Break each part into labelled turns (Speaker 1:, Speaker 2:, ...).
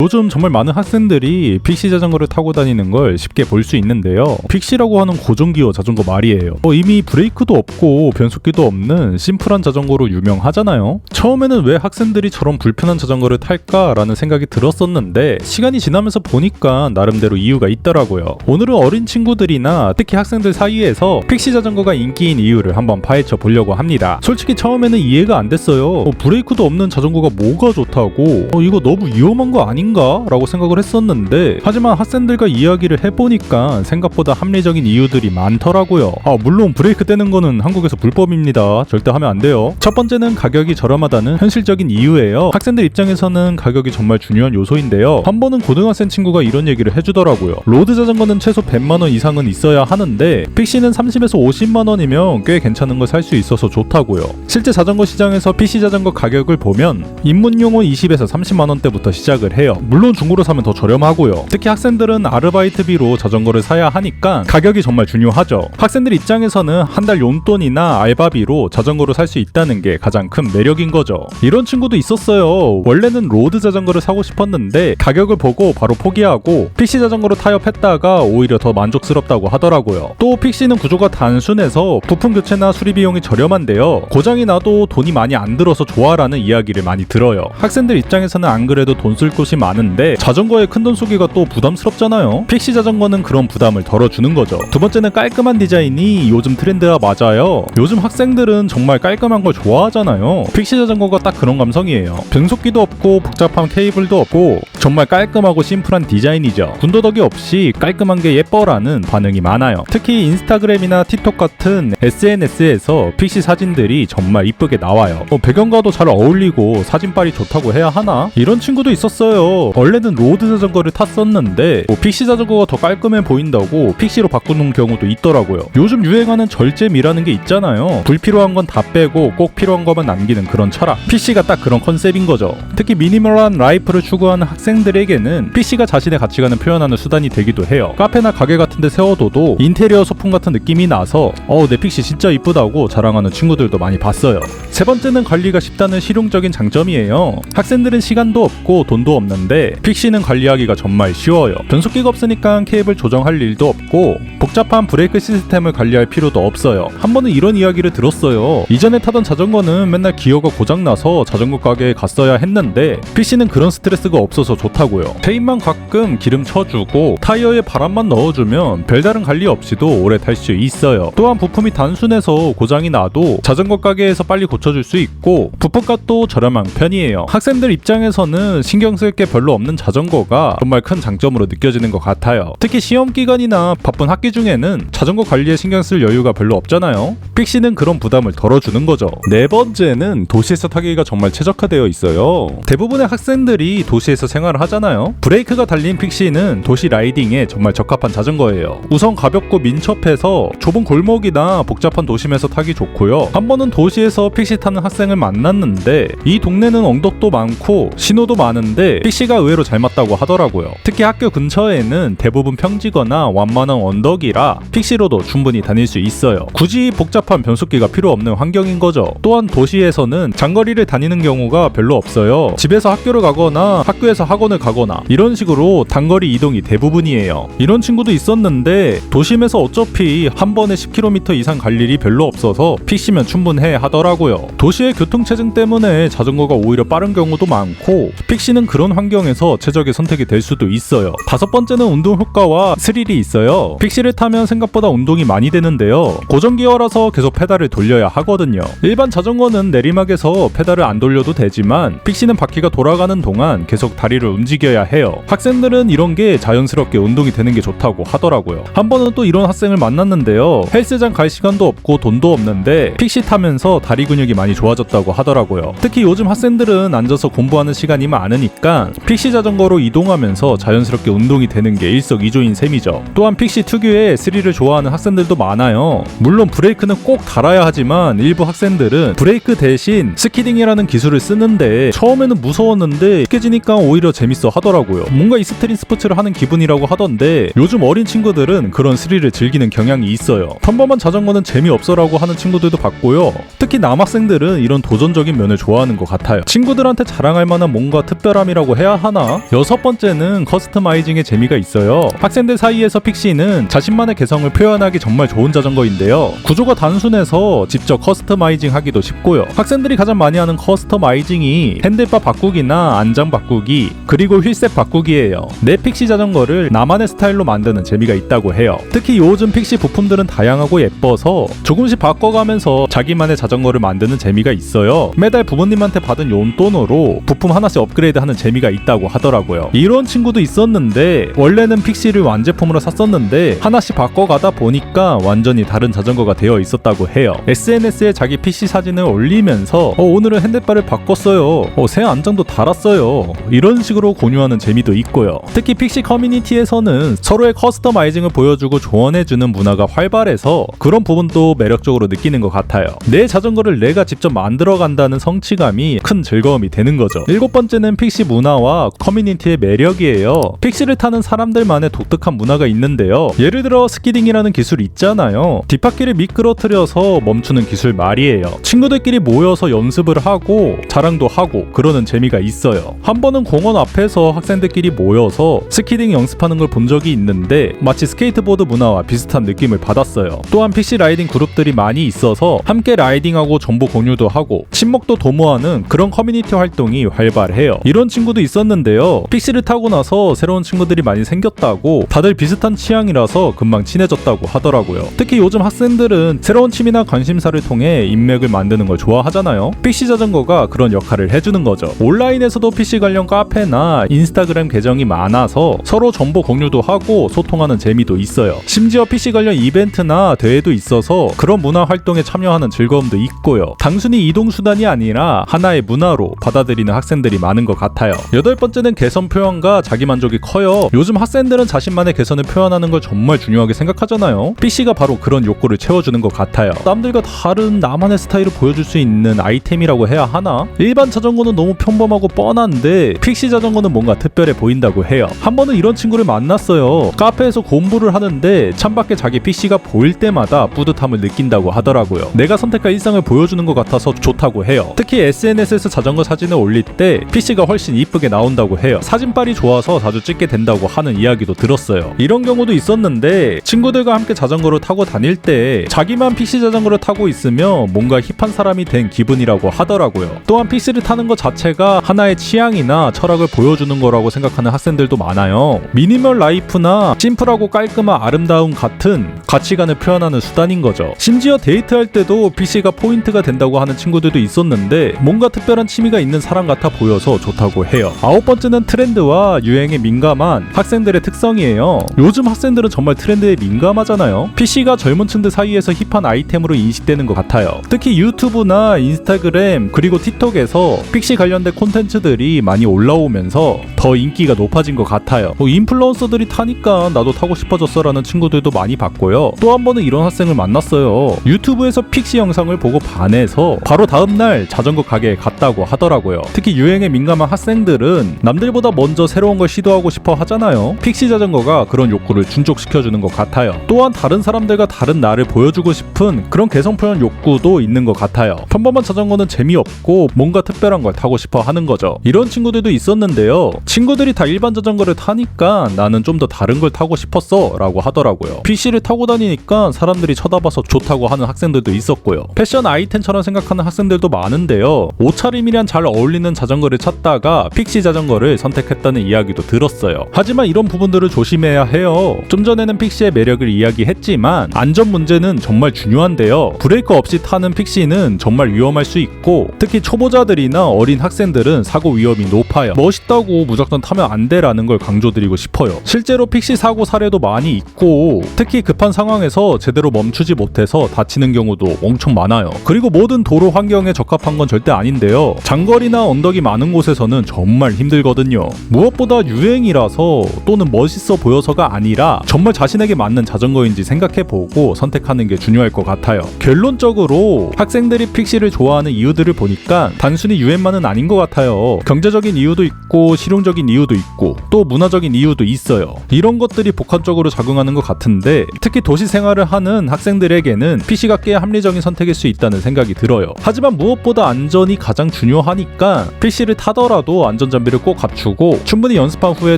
Speaker 1: 요즘 정말 많은 학생들이 픽시 자전거를 타고 다니는 걸 쉽게 볼 수 있는데요. 픽시라고 하는 고전기어 자전거 말이에요. 이미 브레이크도 없고 변속기도 없는 심플한 자전거로 유명하잖아요. 처음에는 왜 학생들이 저런 불편한 자전거를 탈까라는 생각이 들었었는데 시간이 지나면서 보니까 나름대로 이유가 있더라고요. 오늘은 어린 친구들이나 특히 학생들 사이에서 픽시 자전거가 인기인 이유를 한번 파헤쳐 보려고 합니다. 솔직히 처음에는 이해가 안 됐어요. 브레이크도 없는 자전거가 뭐가 좋다고, 이거 너무 위험한 거 아닌가? 라고 생각을 했었는데, 하지만 학생들과 이야기를 해보니까 생각보다 합리적인 이유들이 많더라고요. 물론 브레이크 떼는 거는 한국에서 불법입니다. 절대 하면 안 돼요. 첫 번째는 가격이 저렴하다는 현실적인 이유예요. 학생들 입장에서는 가격이 정말 중요한 요소인데요. 한 번은 고등학생 친구가 이런 얘기를 해주더라고요. 로드 자전거는 최소 100만원 이상은 있어야 하는데 픽시는 30에서 50만원이면 꽤 괜찮은 걸 살 수 있어서 좋다고요. 실제 자전거 시장에서 픽시 자전거 가격을 보면 입문용은 20에서 30만원대부터 시작을 해요. 물론 중고로 사면 더 저렴하고요. 특히 학생들은 아르바이트비로 자전거를 사야 하니까 가격이 정말 중요하죠. 학생들 입장에서는 한 달 용돈이나 알바비로 자전거를 살 수 있다는 게 가장 큰 매력인 거죠. 이런 친구도 있었어요. 원래는 로드 자전거를 사고 싶었는데 가격을 보고 바로 포기하고 픽시 자전거로 타협했다가 오히려 더 만족스럽다고 하더라고요. 또 픽시는 구조가 단순해서 부품 교체나 수리 비용이 저렴한데요. 고장이 나도 돈이 많이 안 들어서 좋아라는 이야기를 많이 들어요. 학생들 입장에서는 안 그래도 돈 쓸 곳이 많은데 자전거에 큰돈 쏘기가 또 부담스럽잖아요. 픽시 자전거는 그런 부담을 덜어주는 거죠. 두 번째는 깔끔한 디자인이 요즘 트렌드가 맞아요. 요즘 학생들은 정말 깔끔한 걸 좋아하잖아요. 픽시 자전거가 딱 그런 감성이에요. 변속기도 없고 복잡한 케이블도 없고 정말 깔끔하고 심플한 디자인이죠. 군더더기 없이 깔끔한 게 예뻐라는 반응이 많아요. 특히 인스타그램이나 틱톡 같은 SNS에서 픽시 사진들이 정말 이쁘게 나와요. 배경과도 잘 어울리고 사진빨이 좋다고 해야 하나? 이런 친구도 있었어요. 원래는 로드 자전거를 탔었는데 픽시 자전거가 더 깔끔해 보인다고 픽시로 바꾸는 경우도 있더라고요. 요즘 유행하는 절제미라는 게 있잖아요. 불필요한 건 다 빼고 꼭 필요한 것만 남기는 그런 철학. 픽시가 딱 그런 컨셉인 거죠. 특히 미니멀한 라이프를 추구하는 학생들에게는 픽시가 자신의 가치관을 표현하는 수단이 되기도 해요. 카페나 가게 같은 데 세워둬도 인테리어 소품 같은 느낌이 나서 내 픽시 진짜 이쁘다고 자랑하는 친구들도 많이 봤어요. 세 번째는 관리가 쉽다는 실용적인 장점이에요. 학생들은 시간도 없고 돈도 없는데 픽시는 관리하기가 정말 쉬워요. 변속기가 없으니까 케이블 조정할 일도 없고 복잡한 브레이크 시스템을 관리할 필요도 없어요. 한 번은 이런 이야기를 들었어요. 이전에 타던 자전거는 맨날 기어가 고장나서 자전거 가게에 갔어야 했는데 픽시는 그런 스트레스가 없어서 좋다고요. 체인만 가끔 기름 쳐주고 타이어에 바람만 넣어주면 별다른 관리 없이도 오래 탈 수 있어요. 또한 부품이 단순해서 고장이 나도 자전거 가게에서 빨리 고쳐줄 수 있고 부품값도 저렴한 편이에요. 학생들 입장에서는 신경 쓸 게 별로 없는 자전거가 정말 큰 장점으로 느껴지는 것 같아요. 특히 시험 기간이나 바쁜 학기 중에는 자전거 관리에 신경 쓸 여유가 별로 없잖아요. 픽시는 그런 부담을 덜어주는 거죠. 네 번째는 도시에서 타기가 정말 최적화되어 있어요. 대부분의 학생들이 도시에서 생활을 하잖아요. 브레이크가 달린 픽시는 도시 라이딩에 정말 적합한 자전거예요. 우선 가볍고 민첩해서 좁은 골목이나 복잡한 도심에서 타기 좋고요. 한 번은 도시에서 픽시 타는 학생을 만났는데 이 동네는 언덕도 많고 신호도 많은데 픽시가 의외로 잘 맞다고 하더라고요. 특히 학교 근처에는 대부분 평지거나 완만한 언덕이라 픽시로도 충분히 다닐 수 있어요. 굳이 복잡한 변속기가 필요 없는 환경인 거죠. 또한 도시에서는 장거리를 다니는 경우가 별로 없어요. 집에서 학교를 가거나 학교에서 학원을 가거나 이런 식으로 단거리 이동이 대부분이에요. 이런 친구도 있었는데 도심에서 어차피 한 번에 10km 이상 갈 일이 별로 없어서 픽시면 충분해 하더라고요. 도시의 교통체증 때문에 자전거가 오히려 빠른 경우도 많고 픽시는 그런 환경에서 최적의 선택이 될 수도 있어요. 다섯 번째는 운동 효과와 스릴이 있어요. 픽시를 타면 생각보다 운동이 많이 되는데요. 고정기어라서 계속 페달을 돌려야 하거든요. 일반 자전거는 내리막에서 페달을 안 돌려도 되지만 픽시는 바퀴가 돌아가는 동안 계속 다리를 움직여야 해요. 학생들은 이런 게 자연스럽게 운동이 되는 게 좋다고 하더라고요. 한 번은 또 이런 학생을 만났는데요. 헬스장 갈 시간도 없고 돈도 없는데 픽시 타면서 다리 근육이 많이 좋아졌다고 하더라고요. 특히 요즘 학생들은 앉아서 공부하는 시간이 많으니까 픽시 자전거로 이동하면서 자연스럽게 운동이 되는 게 일석이조인 셈이죠. 또한 픽시 특유의 스릴을 좋아하는 학생들도 많아요. 물론 브레이크는 꼭 달아야 하지만 일부 학생들은 브레이크 대신 스키딩이라는 기술을 쓰는데 처음에는 무서웠는데 익숙해지니까 오히려 재밌어 하더라고요. 뭔가 익스트림 스포츠를 하는 기분이라고 하던데 요즘 어린 친구들은 그런 스릴을 즐기는 경향이 있어요. 평범한 자전거는 재미없어라고 하는 친구들도 봤고요. 특히 남학생들은 이런 도전적인 면을 좋아하는 것 같아요. 친구들한테 자랑할 만한 뭔가 특별함이라고 해야 해야 하나? 여섯 번째는 커스터마이징의 재미가 있어요. 학생들 사이에서 픽시는 자신만의 개성을 표현하기 정말 좋은 자전거인데요. 구조가 단순해서 직접 커스터마이징 하기도 쉽고요. 학생들이 가장 많이 하는 커스터마이징이 핸들바 바꾸기나 안장 바꾸기, 그리고 휠셋 바꾸기예요. 내 픽시 자전거를 나만의 스타일로 만드는 재미가 있다고 해요. 특히 요즘 픽시 부품들은 다양하고 예뻐서 조금씩 바꿔가면서 자기만의 자전거를 만드는 재미가 있어요. 매달 부모님한테 받은 용돈으로 부품 하나씩 업그레이드하는 재미가 있다고 하더라고요. 이런 친구도 있었는데 원래는 픽시를 완제품으로 샀었는데 하나씩 바꿔가다 보니까 완전히 다른 자전거가 되어 있었다고 해요. SNS에 자기 픽시 사진을 올리면서 오늘은 핸들바를 바꿨어요. 새 안장도 달았어요. 이런 식으로 공유하는 재미도 있고요. 특히 픽시 커뮤니티에서는 서로의 커스터마이징을 보여주고 조언해주는 문화가 활발해서 그런 부분도 매력적으로 느끼는 것 같아요. 내 자전거를 내가 직접 만들어 간다는 성취감이 큰 즐거움이 되는 거죠. 일곱 번째는 픽시 문화와 커뮤니티의 매력이에요. 픽시를 타는 사람들만의 독특한 문화가 있는데요. 예를 들어 스키딩이라는 기술 있잖아요. 뒷바퀴를 미끄러뜨려서 멈추는 기술 말이에요. 친구들끼리 모여서 연습을 하고 자랑도 하고 그러는 재미가 있어요. 한 번은 공원 앞에서 학생들끼리 모여서 스키딩 연습하는 걸 본 적이 있는데 마치 스케이트보드 문화와 비슷한 느낌을 받았어요. 또한 픽시 라이딩 그룹들이 많이 있어서 함께 라이딩하고 정보 공유도 하고 친목도 도모하는 그런 커뮤니티 활동이 활발해요. 이런 친구도 있었는데요. 픽시를 타고 나서 새로운 친구들이 많이 생겼다고, 다들 비슷한 취향이라서 금방 친해졌다고 하더라고요. 특히 요즘 학생들은 새로운 취미나 관심사를 통해 인맥을 만드는 걸 좋아하잖아요. 픽시 자전거가 그런 역할을 해주는 거죠. 온라인에서도 픽시 관련 카페나 인스타그램 계정이 많아서 서로 정보 공유도 하고 소통하는 재미도 있어요. 심지어 픽시 관련 이벤트나 대회도 있어서 그런 문화 활동에 참여하는 즐거움도 있고요. 단순히 이동수단이 아니라 하나의 문화로 받아들이는 학생들이 많은 것 같아요. 여덟 번째는 개성 표현과 자기만족이 커요. 요즘 학생들은 자신만의 개성을 표현하는 걸 정말 중요하게 생각하잖아요. 픽시가 바로 그런 욕구를 채워주는 것 같아요. 남들과 다른 나만의 스타일을 보여줄 수 있는 아이템이라고 해야 하나? 일반 자전거는 너무 평범하고 뻔한데 픽시 자전거는 뭔가 특별해 보인다고 해요. 한 번은 이런 친구를 만났어요. 카페에서 공부를 하는데 창밖에 자기 픽시가 보일 때마다 뿌듯함을 느낀다고 하더라고요. 내가 선택한 일상을 보여주는 것 같아서 좋다고 해요. 특히 SNS에서 자전거 사진을 올릴 때 픽시가 훨씬 이쁘게 나온다고 해요. 사진빨이 좋아서 자주 찍게 된다고 하는 이야기도 들었어요. 이런 경우도 있었는데 친구들과 함께 자전거를 타고 다닐 때 자기만 픽시 자전거를 타고 있으면 뭔가 힙한 사람이 된 기분이라고 하더라고요. 또한 픽시를 타는 것 자체가 하나의 취향이나 철학을 보여주는 거라고 생각하는 학생들도 많아요. 미니멀 라이프나 심플하고 깔끔한 아름다움 같은 가치관을 표현하는 수단인 거죠. 심지어 데이트할 때도 픽시가 포인트가 된다고 하는 친구들도 있었는데 뭔가 특별한 취미가 있는 사람 같아 보여서 좋다고 해요. 아홉 번째는 트렌드와 유행에 민감한 학생들의 특성이에요. 요즘 학생들은 정말 트렌드에 민감하잖아요. 픽시가 젊은 층들 사이에서 힙한 아이템으로 인식되는 것 같아요. 특히 유튜브나 인스타그램 그리고 틱톡에서 픽시 관련된 콘텐츠들이 많이 올라오면서 더 인기가 높아진 것 같아요. 인플루언서들이 타니까 나도 타고 싶어졌어 라는 친구들도 많이 봤고요. 또 한 번은 이런 학생을 만났어요. 유튜브에서 픽시 영상을 보고 반해서 바로 다음날 자전거 가게에 갔다고 하더라고요. 특히 유행에 민감한 학생들은 남들보다 먼저 새로운 걸 시도하고 싶어 하잖아요. 픽시 자전거가 그런 욕구를 충족시켜주는 것 같아요. 또한 다른 사람들과 다른 나를 보여주고 싶은 그런 개성 표현 욕구도 있는 것 같아요. 평범한 자전거는 재미없고 뭔가 특별한 걸 타고 싶어 하는 거죠. 이런 친구들도 있었는데요. 친구들이 다 일반 자전거를 타니까 나는 좀 더 다른 걸 타고 싶었어 라고 하더라고요. 픽시를 타고 다니니까 사람들이 쳐다봐서 좋다고 하는 학생들도 있었고요. 패션 아이템처럼 생각하는 학생들도 많은데요. 옷차림이랑 잘 어울리는 자전거를 찾다가 픽시 자전거를 선택했다는 이야기도 들었어요. 하지만 이런 부분들을 조심해야 해요. 좀 전에는 픽시의 매력을 이야기했지만 안전 문제는 정말 중요한데요. 브레이크 없이 타는 픽시는 정말 위험할 수 있고 특히 초보자들이나 어린 학생들은 사고 위험이 높아요. 멋있다고 무조건 타면 안 돼라는 걸 강조드리고 싶어요. 실제로 픽시 사고 사례도 많이 있고 특히 급한 상황에서 제대로 멈추지 못해서 다치는 경우도 엄청 많아요. 그리고 모든 도로 환경에 적합한 건 절대 아닌데요. 장거리나 언덕이 많은 곳에서는 정말 힘들거든요. 무엇보다 유행이라서 또는 멋있어 보여서가 아니라 정말 자신에게 맞는 자전거인지 생각해보고 선택하는 게 중요할 것 같아요. 결론적으로 학생들이 픽시를 좋아하는 이유들을 보니까 단순히 유행만은 아닌 것 같아요. 경제적인 이유도 있고 실용적인 이유도 있고 또 문화적인 이유도 있어요. 이런 것들이 복합적으로 작용하는 것 같은데 특히 도시 생활을 하는 학생들에게는 픽시가 꽤 합리적인 선택일 수 있다는 생각이 들어요. 하지만 무엇보다 안전이 가장 중요하니까 픽시를 타더라도 안전자 안전장비를 꼭 갖추고 충분히 연습한 후에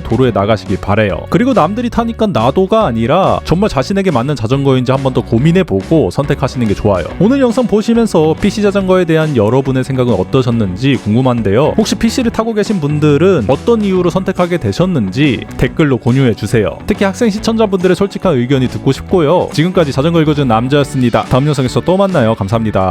Speaker 1: 도로에 나가시길 바래요. 그리고 남들이 타니까 나도가 아니라 정말 자신에게 맞는 자전거인지 한번 더 고민해보고 선택하시는 게 좋아요. 오늘 영상 보시면서 PC 자전거에 대한 여러분의 생각은 어떠셨는지 궁금한데요. 혹시 PC를 타고 계신 분들은 어떤 이유로 선택하게 되셨는지 댓글로 공유해주세요. 특히 학생 시청자분들의 솔직한 의견이 듣고 싶고요. 지금까지 자전거 읽어주는 남자였습니다. 다음 영상에서 또 만나요. 감사합니다.